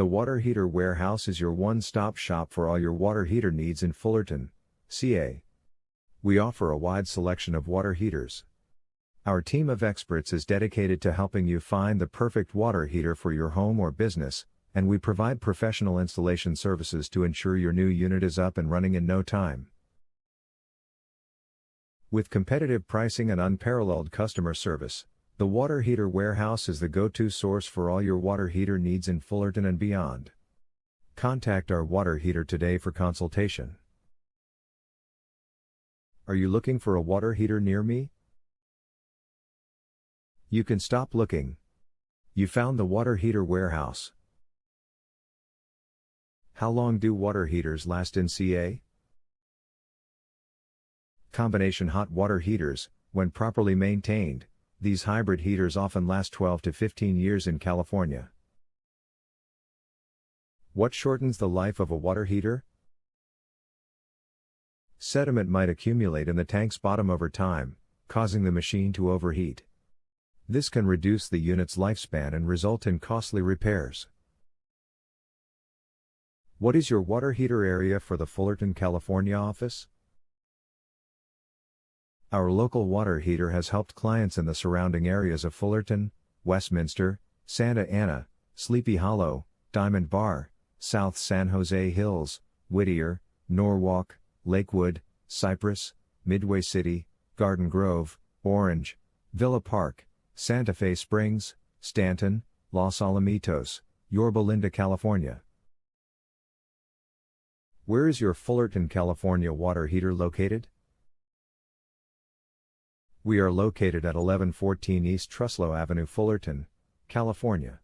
The Water Heater Warehouse is your one-stop shop for all your water heater needs in Fullerton, CA. We offer a wide selection of water heaters. Our team of experts is dedicated to helping you find the perfect water heater for your home or business, and we provide professional installation services to ensure your new unit is up and running in no time. With competitive pricing and unparalleled customer service, the Water Heater Warehouse is the go-to source for all your water heater needs in Fullerton and beyond. Contact our water heater today for consultation. Are you looking for a water heater near me? You can stop looking. You found the Water Heater Warehouse. How long do water heaters last in CA? Combination hot water heaters, when properly maintained, these hybrid heaters often last 12 to 15 years in California. What shortens the life of a water heater? Sediment might accumulate in the tank's bottom over time, causing the machine to overheat. This can reduce the unit's lifespan and result in costly repairs. What is your water heater area for the Fullerton, California office? Our local water heater has helped clients in the surrounding areas of Fullerton, Westminster, Santa Ana, Sleepy Hollow, Diamond Bar, South San Jose Hills, Whittier, Norwalk, Lakewood, Cypress, Midway City, Garden Grove, Orange, Villa Park, Santa Fe Springs, Stanton, Los Alamitos, Yorba Linda, California. Where is your Fullerton, California water heater located? We are located at 1114 East Truslow Avenue, Fullerton, California.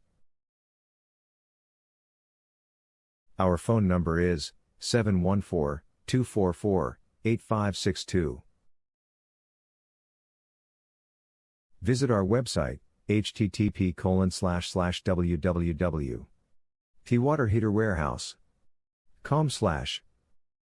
Our phone number is 714-244-8562. Visit our website, http://www.thewaterheaterwarehouse.com/